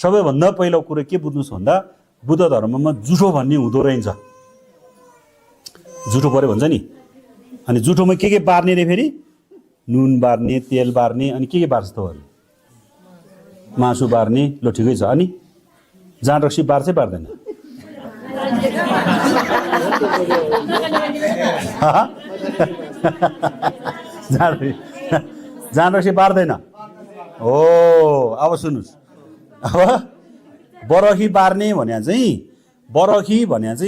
सबैभन्दा पहिलो कुरो के बुझ्नुहोस् भन्दा बुद्ध धर्ममा जुठो भन्ने हुँदो रहेछ। जुठो पऱ्यो भन्छ नि, अनि जुठोमा के बार्ने रे फेरि? नुन बार्ने, तेल बार्ने, अनि के बार्छ त अरू? मासु बार्ने। ल ठिकै छ। अनि जाँड रक्सी बार्छै बार्दैन? जाँड रक्सी बार्दैन हो। अब सुन्नुहोस्, अब बरखी बार्ने भने चाहिँ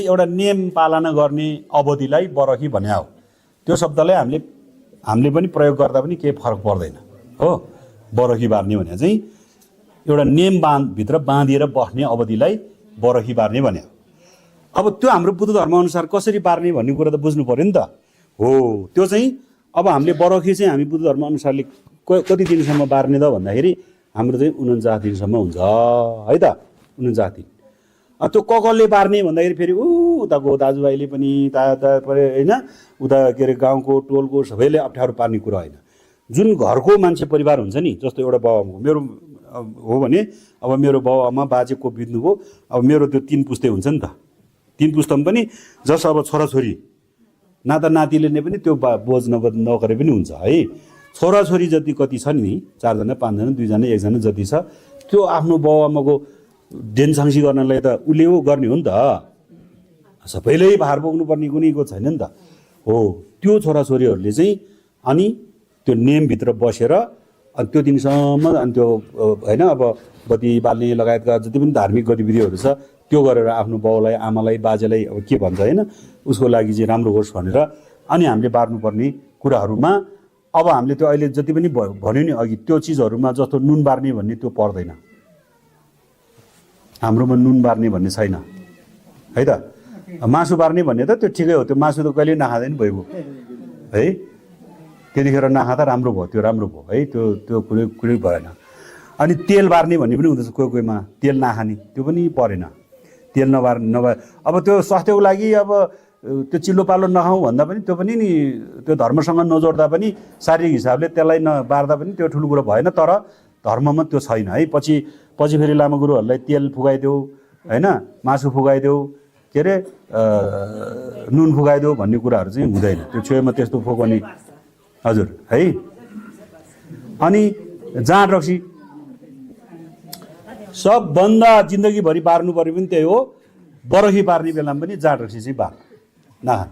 एउटा नियम पालना गर्ने अवधिलाई बरखी भने हो। त्यो शब्दलाई हामीले पनि प्रयोग गर्दा पनि केही फरक पर्दैन हो। बरखी बार्ने भने चाहिँ एउटा नियम भित्र बाँधिएर बस्ने अवधिलाई बरखी बार्ने भने हो। अब त्यो हाम्रो बुद्ध धर्मअनुसार कसरी बार्ने भन्ने कुरा त बुझ्नु पऱ्यो नि त हो। त्यो चाहिँ अब हामीले बरखी चाहिँ हामी बुद्ध धर्मअनुसारले कति दिनसम्म बार्ने त भन्दाखेरि हाम्रो चाहिँ 49 दिनसम्म हुन्छ है त। 49 दिन। त्यो कसले बार्ने भन्दाखेरि फेरि उताको दाजुभाइले पनि होइन, उता के अरे गाउँको टोलको सबैले अप्ठ्यारो पार्ने कुरा होइन। जुन घरको मान्छे परिवार हुन्छ नि, जस्तो एउटा बाबुआमा मेरो हो भने अब मेरो बाबुआमा बाजेको बित्नुभयो, अब मेरो त्यो 3 पुस्ते हुन्छ नि त। 3 पुस्तामा पनि जस अब छोराछोरी नाता नातिले नै पनि त्यो बोझ नगरे पनि हुन्छ है। छोराछोरी जति कति छ नि, 4 जना 5 जना 2 जना 1 जना जति छ, त्यो आफ्नो बाबुआमाको डेनसाङ्सी गर्नलाई त उसले गर्ने हो नि त। सबैले भार बोक्नुपर्ने कुनैको छैन नि त हो। त्यो छोराछोरीहरूले चाहिँ अनि त्यो नियमभित्र बसेर अनि त्यो दिनसम्म अनि त्यो होइन अब बत्ती बाल्ने लगायतका जति पनि धार्मिक गतिविधिहरू छ त्यो गरेर आफ्नो बाउलाई आमालाई बाजेलाई अब के भन्छ होइन उसको लागि चाहिँ राम्रो होस् भनेर अनि हामीले बार्नुपर्ने कुराहरूमा अब हामीले त्यो अहिले जति पनि भन्यो नि अघि त्यो चिजहरूमा जस्तो नुन बार्ने भन्ने त्यो पर्दैन। हाम्रोमा नुन बार्ने भन्ने छैन है त। मासु बार्ने भन्ने त त्यो ठिकै हो, त्यो मासु त कहिले नखाँदैन भइगयो है। त्यतिखेर नखाँदा राम्रो भयो, त्यो राम्रो भयो है। त्यो कुरै भएन। अनि तेल बार्ने भन्ने पनि हुँदैछ कोही कोहीमा, तेल नखाने त्यो पनि परेन। तेल नबार अब त्यो स्वास्थ्यको लागि अब त्यो चिल्लो पालो नखाउँ भन्दा पनि त्यो पनि नि त्यो धर्मसँग नजोड्दा पनि शारीरिक हिसाबले त्यसलाई नबार्दा पनि त्यो ठुलो कुरो भएन। तर धर्ममा त्यो छैन है। पछि फेरि लामा गुरुहरूलाई तेल फुगाइदेऊ होइन, मासु फुगाइदेऊ, के अरे नुन फुगाइदेऊ भन्ने कुराहरू चाहिँ हुँदैन। त्यो छेउमा त्यस्तो फुकाउने हजुर है। अनि जाँड रक्सी सबभन्दा जिन्दगीभरि बार्नु पर्यो पनि त्यही हो। बरखी बार्ने बेलामा पनि जाँड रक्सी चाहिँ बार नखान।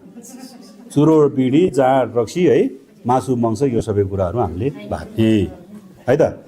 चुरो बिडी जाँड रक्सी है, मासु मांस यो सबै कुराहरू हामीले बार्ने है त।